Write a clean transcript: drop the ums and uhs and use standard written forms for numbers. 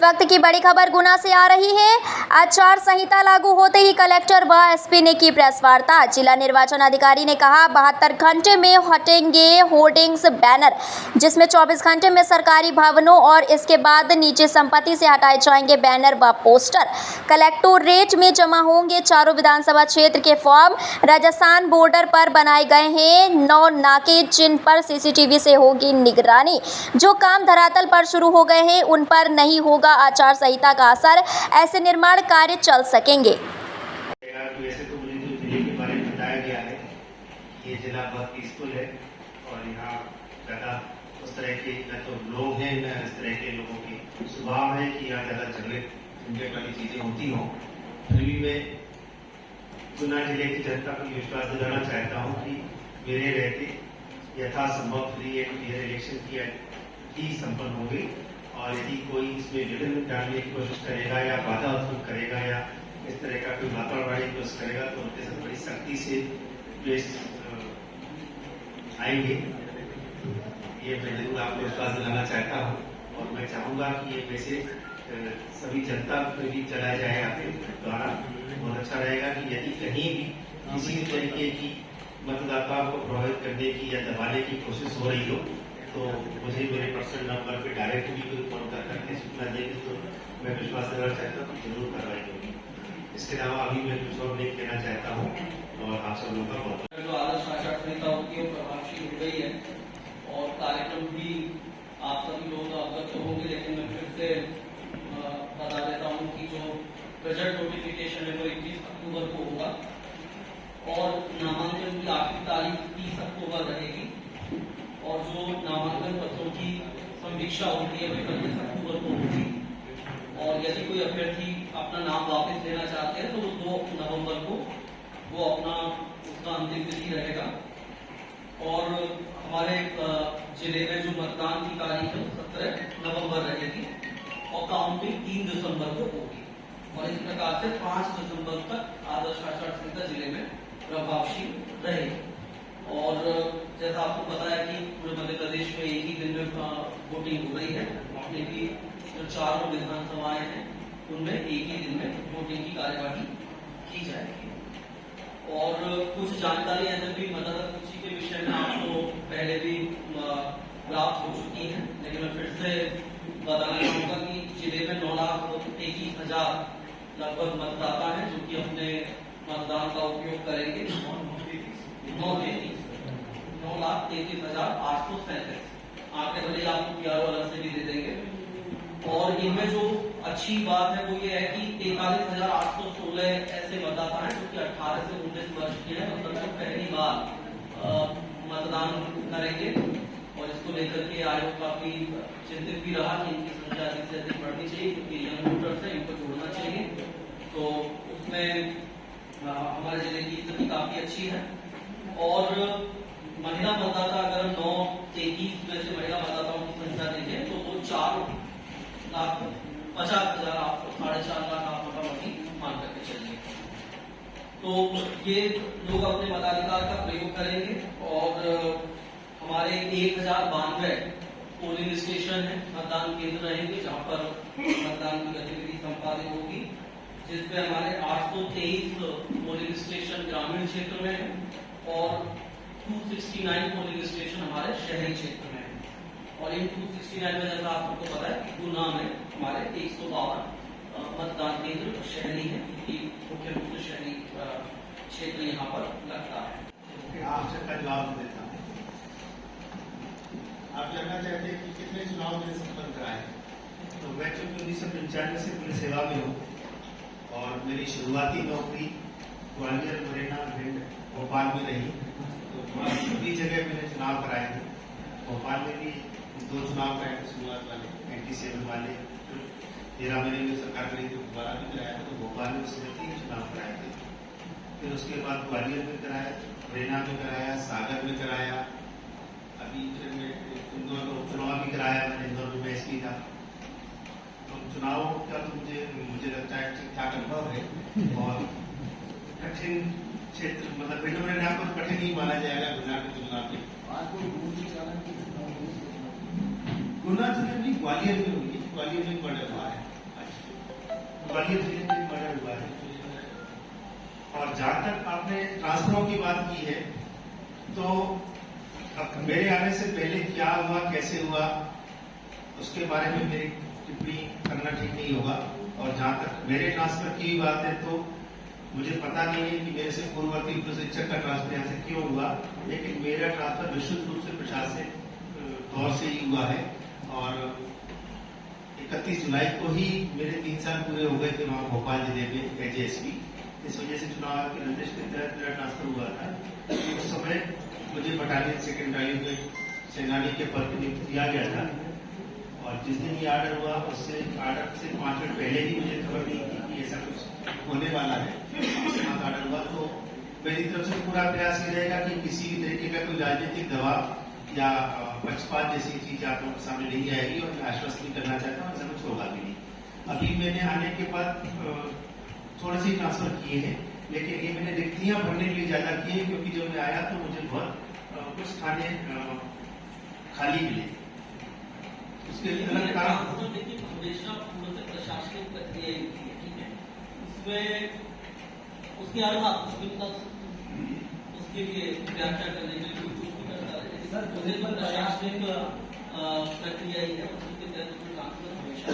इस वक्त की बड़ी खबर गुना से आ रही है। आचार संहिता लागू होते ही कलेक्टर व एसपी ने की प्रेस वार्ता। जिला निर्वाचन अधिकारी ने कहा 72 घंटे में हटेंगे होर्डिंग्स बैनर, जिसमें 24 घंटे में सरकारी भवनों और इसके बाद निजी संपत्ति से हटाए जाएंगे बैनर व पोस्टर। कलेक्टोरेट में जमा होंगे चारों विधानसभा क्षेत्र के फॉर्म। राजस्थान बॉर्डर पर बनाए गए हैं 9 नाके, जिन पर सीसीटीवी से होगी निगरानी। जो काम धरातल पर शुरू हो गए हैं उन पर नहीं होगा आचार संहिता का असर, ऐसे निर्माण कार्य चल सकेंगे। वैसे तो मुझे जो जिले के बारे में बताया गया है, ये जिला बहुत पीसफुल है और यहाँ ज़्यादा उस तरह के न तो लोग हैं न इस तरह के लोगों की स्वभाव है कि यहाँ ज़्यादा झगड़े झंझट वाली चीज़ें होती हों। फिर भी मैं गुना जिले की जनता को विश्वास दिलाना चाहता हूँ कि मेरे रहते यथासंभव फ्री एंड फेयर इलेक्शन की संपन्न होंगे और यदि कोई इसमें विघ्न डालने की कोशिश करेगा या बाधा उत्पन्न करेगा या इस तरह का कोई वातावरण कोशिश करेगा तो उनके साथ बड़ी सख्ती से पेश आएंगे। ये मैं जरूर आपको विश्वास दिलाना चाहता हूँ और मैं चाहूँगा कि ये मैसेज सभी जनता को भी चलाया जाए आपके द्वारा। बहुत अच्छा रहेगा कि यदि कहीं भी किसी भी तरीके की मतदाताओं को प्रभावित करने की या दबाने की कोशिश हो रही हो तो मुझे मेरे पर्सनल नंबर पे डायरेक्ट भी कोई फोन करके सूचना देगी तो मैं विश्वास दिलाना चाहता हूँ जरूर कार्रवाई होगी। इसके अलावा अभी मैं कुछ और नहीं कहना चाहता हूँ और आप सब लोगों का बहुत जो आदर्श आचार संहिता होती है प्रभावशील हो गई है और कार्यक्रम भी आप सभी लोग अवगत होंगे, लेकिन मैं फिर से बता देता हूँ कि जो बजट नोटिफिकेशन है वो 21 अक्टूबर को होगा और नामांकन की आखिरी तारीख 30 अक्टूबर रहेगी और जो नामांकन पत्रों की समीक्षा होती है वो 31 अक्टूबर को होगी और यदि कोई अभ्यर्थी अपना नाम वापस लेना चाहते हैं तो वो 2 नवंबर को वो अपना उसका अंतिम तिथि रहेगा। और हमारे जिले में जो मतदान की तारीख है 17 नवंबर रहेगी और काउंटिंग 3 दिसंबर को होगी और इस प्रकार से 5 दिसंबर तक आदर्श आचार संहिता जिले में प्रभावशील रहेगी। और जैसा आपको पता है कि पूरे मध्य प्रदेश में एक ही दिन में वोटिंग हो रही है, अपने की जो 4 विधानसभाएं हैं उनमें एक ही दिन में वोटिंग की कार्यवाही की जाएगी। और कुछ जानकारी है भी मतदाता सूची के विषय में आपको पहले भी प्राप्त हो चुकी है, लेकिन मैं फिर से बताना चाहूंगा कि जिले में 9,21,000 लगभग मतदाता हैं जो कि अपने मतदान का उपयोग करेंगे। 9,33,837 आंकड़े भले आपको PRO अलग से भी दे देंगे। और इनमें जो अच्छी बात है वो ये है कि 43,816 ऐसे मतदाता हैं जो कि 18 से 19 वर्ष के हैं, मतलब जो पहली बार मतदान करेंगे और इसको लेकर के आयोग काफी चिंतित भी रहा कि इनकी संख्या अधिक से अधिक बढ़नी चाहिए क्योंकि यंग वोटर्स है, इनको जोड़ना चाहिए। तो उसमें हमारे जिले की स्थिति काफी अच्छी है। और महिला मतदाता अगर 9,23 में से महिला मतदाताओं की संख्या देखें तो वो 4,50,000 आपको 4.5 लाख आप मोटामोटी मान करके चलिए। तो ये लोग अपने मताधिकार का प्रयोग करेंगे और हमारे 1092 पोलिंग स्टेशन है, मतदान केंद्र रहेंगे जहां पर मतदान की गतिविधि संपादित होगी, जिसपे हमारे 823 पोलिंग स्टेशन ग्रामीण क्षेत्र में है और 269 पोलिंग स्टेशन हमारे शहरी क्षेत्र में है। और इन 269 में जैसा आपको पता है कि गुना में हमारे 152 मतदान केंद्र शहरी है, मुख्य रूप से शहरी क्षेत्र यहाँ पर लगता है। आपसे जवाब देता हूँ, आप जानना चाहते हैं कि कितने चुनाव मैंने संपन्न कराए। तो मैं चूंकि 1995 से पुलिस सेवा में हूँ और मेरी शुरुआती नौकरी ग्वालियर, मुरैना, भिंड, भोपाल में रही, तो सभी जगह मैंने चुनाव कराए हैं। भोपाल में भी 2 चुनाव कराए थे शुरुआत वाले 97 वाले, 13 महीने में सरकार करी तो दोबारा भी कराया था, तो भोपाल में उसने 3 चुनाव कराए थे। फिर उसके बाद ग्वालियर में कराया, मुरैना में कराया, सागर में कराया, अभी फिर मैं इंदौर में उपचुनाव भी कराया, मैंने इंदौर में एसपी था। तो चुनाव का तो मुझे लगता है ठीक ठाक अनुभव है और कठिन क्षेत्र मतलब भिंड मुरैना को कठिन ही माना जाएगा गुना के तुलना में। गुना जिले में ग्वालियर में हुई, ग्वालियर में बड़ा हुआ है। ग्वालियर जिले में मर्डर हुआ है। और जहां तक आपने ट्रांसफरों की बात की है, तो अब मेरे आने से पहले क्या हुआ, कैसे हुआ, उसके बारे में मेरी टिप्पणी करना ठीक नहीं होगा। और जहां तक मेरे ट्रांसफर की बात है, तो मुझे पता नहीं है कि मेरे से पूर्ववर्ती उप शिक्षक का ट्रांसफर यहाँ से क्यों हुआ, लेकिन मेरा ट्रांसफर विशुद्ध रूप से प्रशासनिक तौर से ही हुआ है। और 31 जुलाई को ही मेरे 3 साल पूरे हो गए थे वहाँ भोपाल जिले में एज एसपी। इस वजह से चुनाव आयोग के निर्देश के तहत मेरा ट्रांसफर हुआ था। उस समय मुझे बटालियन सेकेंड बटालियन के सेनानी के पद पर नियुक्त किया गया था। और जिस दिन ये आर्डर हुआ, उससे आर्डर से 5 मिनट पहले ही मुझे खबर नहीं थी कि ऐसा कुछ होने वाला है। आर्डर हुआ तो मेरी तरफ से पूरा प्रयास ये रहेगा कि किसी भी तरीके का कोई राजनीतिक दबाव या पक्षपात जैसी चीज आप लोगों के सामने नहीं आएगी। और मैं आश्वस्त भी करना चाहता हूँ, ऐसा कुछ होगा भी नहीं। अभी मैंने आने के बाद थोड़े से ट्रांसफर किए हैं, लेकिन ये मैंने रिक्तियां भरने के लिए ज्यादा किए, क्योंकि जब मैं आया तो मुझे बहुत कुछ खाने खाली मिले। उसके लिए अलग काम देखिए, हमेशा पूर्ण प्रशासनिक प्रक्रिया ही होती है, ठीक है। उसमें उसके अर्थ आप उसके लिए व्याख्या करने के लिए कुछ भी करता है, सर प्रशासनिक प्रक्रिया ही है, उसके तहत ट्रांसफर हमेशा